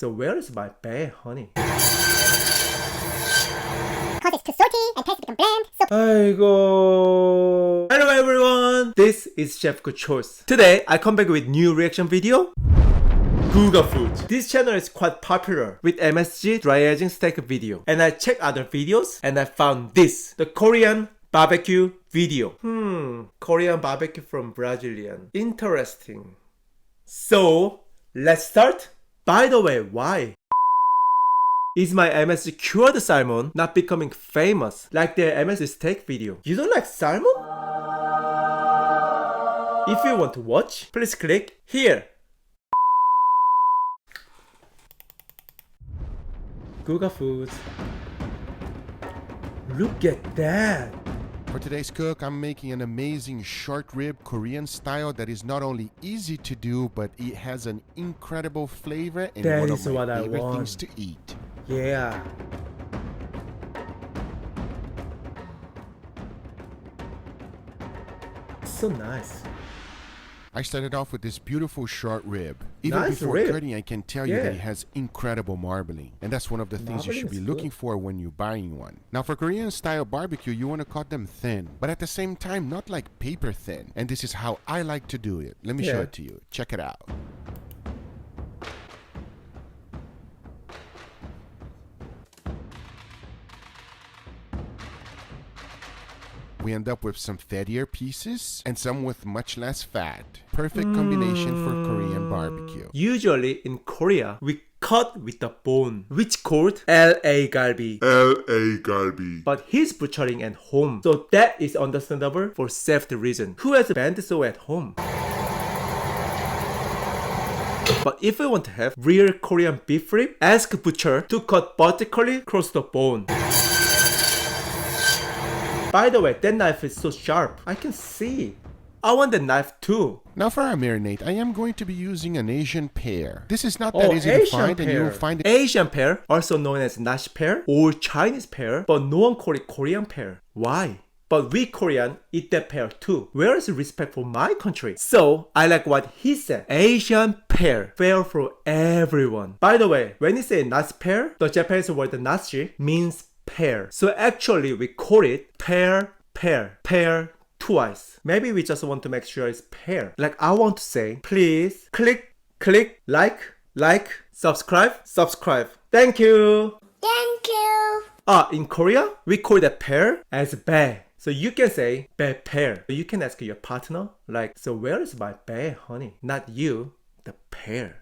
So where is my bag, honey? Cause it's too salty and taste become bland. So Hello everyone, this is Chef Good Choice. Today I come back with new reaction video. Guga Food. This channel is quite popular with MSG dry aging steak video. And I checked other videos and I found this, the Korean barbecue video. Korean barbecue from Brazilian. Interesting. So let's start. By the way, why? Is my MSG cured salmon not becoming famous like their MSG steak video? You don't like salmon? If you want to watch, please click here. Guga Foods. Look at that. For today's cook, I'm making an amazing short rib Korean style that is not only easy to do, but it has an incredible flavor and That one is of what my I favorite want. things to eat. Yeah. So nice. I started off with this beautiful short rib. Even Nice before rib. cutting, I can tell you Yeah. that it has incredible marbling. And that's one of the things you Marbling should be is looking good. for when you're buying one. Now for Korean style barbecue, you want to cut them thin, but at the same time, not like paper thin. And this is how I like to do it. Let me show Yeah. it to you. Check it out. We end up with some fattier pieces and some with much less fat. Perfect combination for Korean barbecue. Usually in Korea, we cut with the bone, which called LA galbi. LA galbi. But he's butchering at home, so that is understandable for safety reason. Who has a bandsaw at home? But if you want to have real Korean beef rib, ask butcher to cut vertically across the bone. By the way, that knife is so sharp. I can see. I want the knife too. Now for our marinade, I am going to be using an Asian pear. This is not that easy to find, and you will find it. Asian pear, also known as nash pear or Chinese pear, but no one call it Korean pear. Why? But we Korean eat that pear too. Where is respect for my country? So I like what he said. Asian pear, fair for everyone. By the way, when you say nash pear, the Japanese word nashi means pear. So actually we call it pear twice. Maybe we just want to make sure it's pear. Like I want to say, please click, like, subscribe. Thank you. thank you. In Korea, we call the pear as bae. So you can say bae pear. You can ask your partner, like, so where is my bae, honey? Not you, the pear.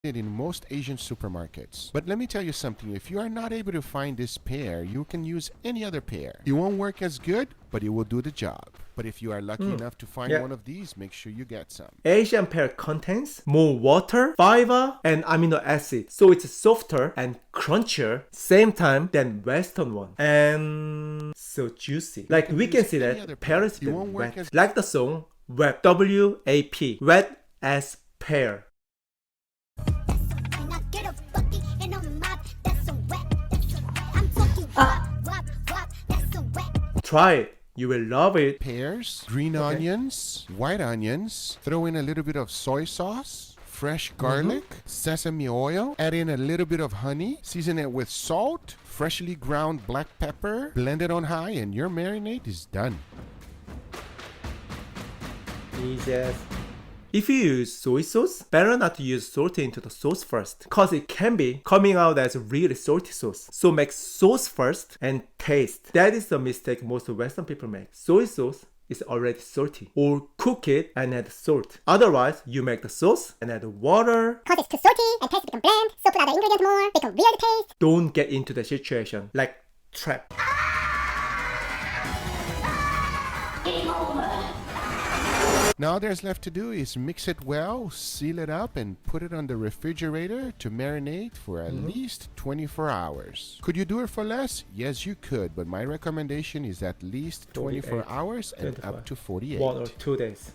In most Asian supermarkets. But let me tell you something, if you are not able to find this pear, you can use any other pear. It won't work as good, but it will do the job. But if you are lucky enough to find one of these, make sure you get some. Asian pear contains more water, fiber, and amino acid. So it's softer and crunchier, same time than Western one. And so juicy. Like we can see that pear is been wet. Like the song, wet, W-A-P, wet as pear. And I get a bucket and a mop that's so wet. I'm talking wop, that's so wet. Try it. You will love it. Pears, green onions, white onions, throw in a little bit of soy sauce, fresh garlic, sesame oil, add in a little bit of honey, season it with salt, freshly ground black pepper, blend it on high, and your marinade is done. Jesus. If you use soy sauce, better not to use salt into the sauce first, cause it can be coming out as really salty sauce. So make sauce first and taste. That is the mistake most Western people make. Soy sauce is already salty. Or cook it and add salt. Otherwise, you make the sauce and add water. Cause it's too salty and taste become bland. So put other ingredients more, become weird to taste. Don't get into the situation like trap. Now all there's left to do is mix it well, seal it up, and put it on the refrigerator to marinate for at least 24 hours. Could you do it for less? Yes, you could, but my recommendation is at least 24 hours and 24. up to 48. 1 or 2 days.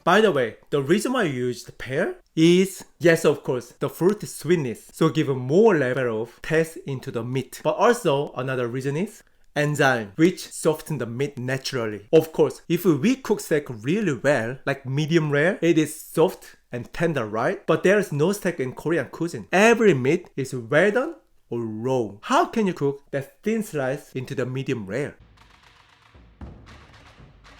By the way, the reason why I used pear is, yes, of course, the fruit sweetness, so give a more level of taste into the meat. But also another reason is enzyme, which soften the meat naturally. Of course, if we cook steak really well, like medium rare, it is soft and tender, right? But there is no steak in Korean cuisine. Every meat is well done or raw. How can you cook that thin slice into the medium rare?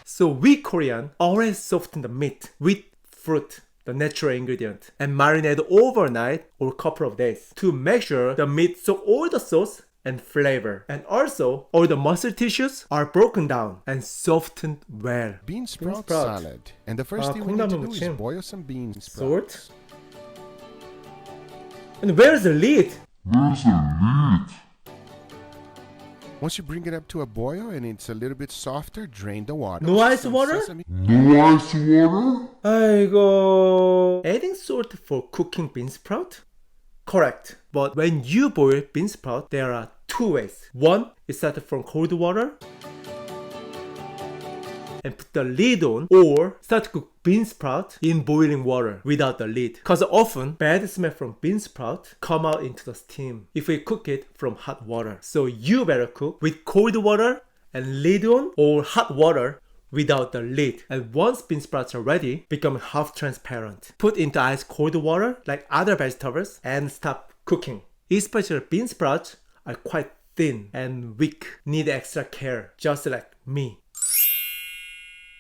So we Korean always soften the meat with fruit, the natural ingredient, and marinate overnight or a couple of days to make sure the meat soak all the sauce and flavor. And also, all the muscle tissues are broken down and softened well. Bean sprout sprout. salad. And the first thing we need to do is 콩나물 무침. boil some bean sprouts. Salt. And where's the lid? Once you bring it up to a boil and it's a little bit softer, drain the water. No ice Some water? sesame- 아이고. Adding salt for cooking bean sprout? Correct. But when you boil bean sprout, there are two ways. One is start from cold water and put the lid on, or start to cook bean sprout in boiling water without the lid. Cause often bad smell from bean sprout come out into the steam if we cook it from hot water. So you better cook with cold water and lid on, or hot water without the lid. And once bean sprouts are ready, become half transparent. Put into ice cold water like other vegetables and stop cooking. Especially bean sprouts are quite thin and weak, need extra care, just like me.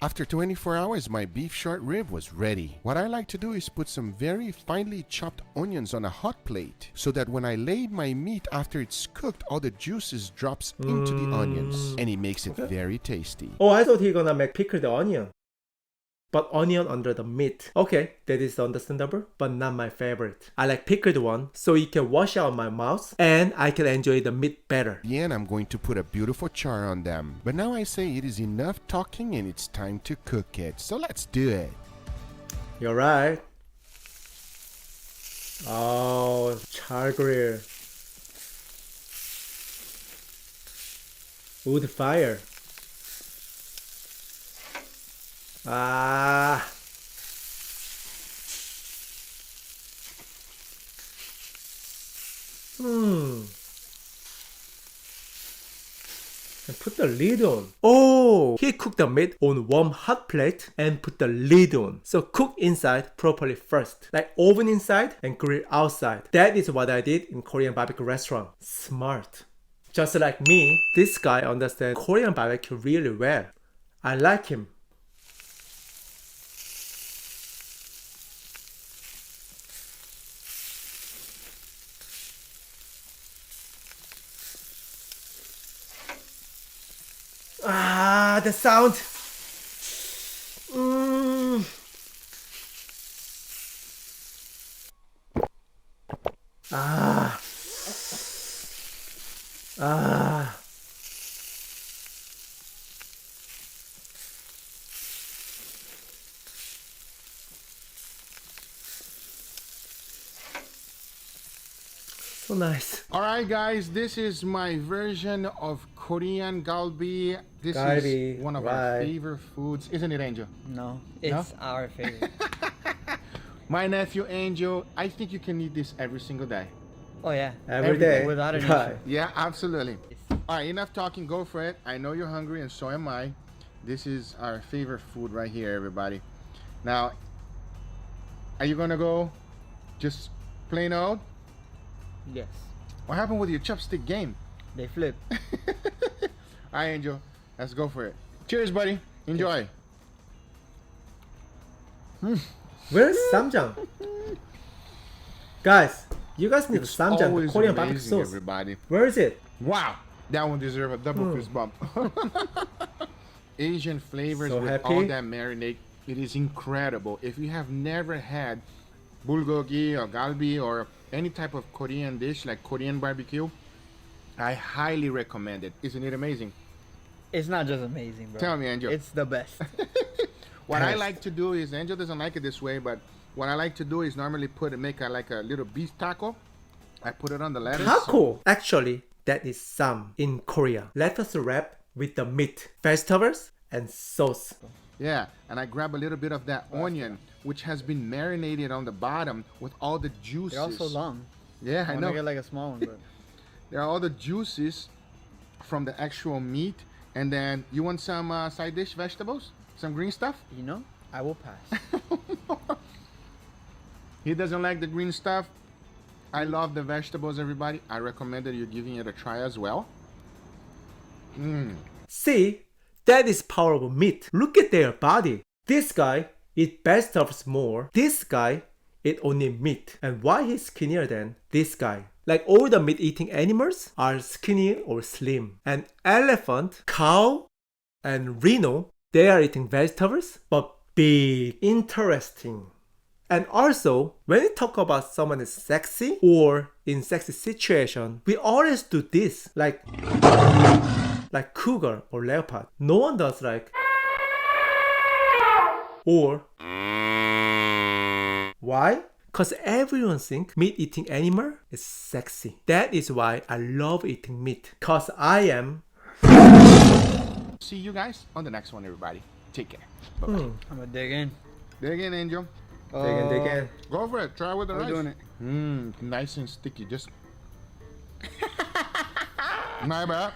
After 24 hours, my beef short rib was ready. What I like to do is put some very finely chopped onions on a hot plate so that when I laid my meat after it's cooked, all the juices drops into the onions and it makes it very tasty. Oh, I thought he gonna make pickled onion. But onion under the meat. Okay, that is understandable, but not my favorite. I like pickled one, so it can wash out my mouth and I can enjoy the meat better. And I'm going to put a beautiful char on them. But now I say it is enough talking and it's time to cook it. So let's do it. You're right. Oh, char grill. Wood fire. Ah. And put the lid on. Oh, he cooked the meat on warm hot plate and put the lid on. So cook inside properly first, like oven inside and grill outside. That is what I did in Korean barbecue restaurant. Smart. Just like me, this guy understands Korean barbecue really well. I like him. Ah, the sound. Ah. Ah. So nice. All right, guys, this is my version of Korean galbi. This Galbi, is one of right. our favorite foods, isn't it, Angel? No, it's our favorite. My nephew Angel, I think you can eat this every single day. Oh yeah, Every day. without an Right. issue. Yeah, absolutely. All right, enough talking. Go for it. I know you're hungry, and so am I. This is our favorite food right here, everybody. Now, are you gonna go just plain old? Yes, What happened with your chopstick game? they flip. All right, Angel, let's go for it. Cheers, buddy. Enjoy. Where's Samjang? Guys, you guys need It's Samjang, the always Korean barbecue amazing, sauce. everybody. Where is it? Wow, that one deserves a double fist bump. Asian flavors So with happy. all that marinade. It is incredible. If you have never had bulgogi or galbi or any type of Korean dish like Korean barbecue, I highly recommend it. Isn't it amazing? It's not just amazing, bro. Tell me, Angel. It's the best. What I Best. like to do is, Angel doesn't like it this way, but what I like to do is normally make like a little beef taco. I put it on the lettuce. Taco. Actually, that is Sam in Korea. Lettuce wrap with the meat, vegetables, and sauce. Yeah, and I grab a little bit of that onion, which has been marinated on the bottom with all the juices. They're also long. Yeah, I I wanna know. get like a small one, but There are all the juices from the actual meat. And then, you want some side dish vegetables? Some green stuff? you know, I will pass. He doesn't like the green stuff. I love the vegetables, everybody. I recommend that you're giving it a try as well. See, that is power of meat. Look at their body. This guy eat vegetables more. This guy eat only meat. And why he's skinnier than this guy? Like all the meat-eating animals are skinny or slim. An elephant, cow, and rhino, they are eating vegetables, but big. Interesting. And also, when we talk about someone is sexy or in sexy situation, we always do this, like cougar or leopard. No one does like or why? Cause everyone think meat eating animal is sexy. That is why I love eating meat. Cause I am. See you guys on the next one, everybody. Take care. Bye-bye. I'm gonna dig in. Dig in, Angel. Dig in. Go for it. Try with the How rice. we doing it? Nice and sticky. Just. My bad.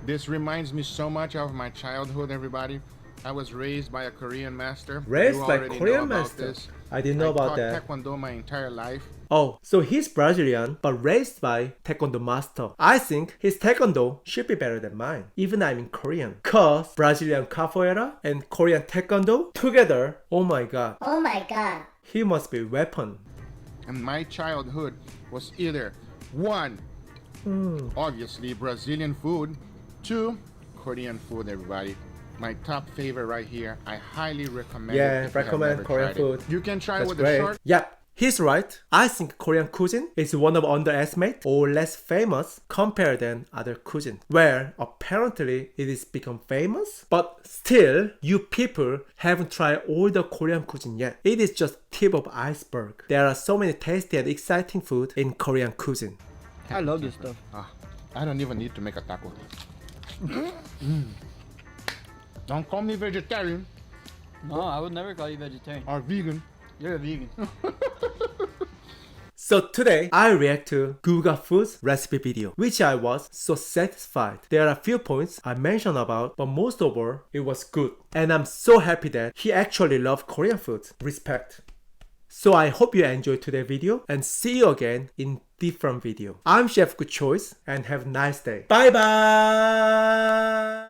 This reminds me so much of my childhood, everybody. I was raised by a Korean master. Raised You by already know Korean about master? this. I didn't know about I that. taught Taekwondo my entire life. Oh, so he's Brazilian but raised by Taekwondo master. I think his Taekwondo should be better than mine, even I'm in Korean. Cause Brazilian capoeira and Korean Taekwondo together, oh my god, Oh my god. he must be weapon. And my childhood was either one, obviously Brazilian food, two, Korean food, everybody. My top favorite right here. I highly recommend it. Yeah, if you have recommend never Korean tried it. food. You can try That's with great. the short. Yep, he's right. I think Korean cuisine is one of underestimated or less famous compared than other cuisine, where apparently it is become famous, but still you people haven't tried all the Korean cuisine yet. It is just tip of iceberg. There are so many tasty and exciting food in Korean cuisine. I love this stuff. I don't even need to make a taco. Don't call me vegetarian No, I would never call you vegetarian. or vegan. You're a vegan. So today I react to Guga Foods recipe video, which I was so satisfied. There are a few points I mentioned about, but most of all, it was good. And I'm so happy that he actually loved Korean food. Respect. So I hope you enjoyed today's video and see you again in different video. I'm Chef Good Choice and have a nice day. Bye bye!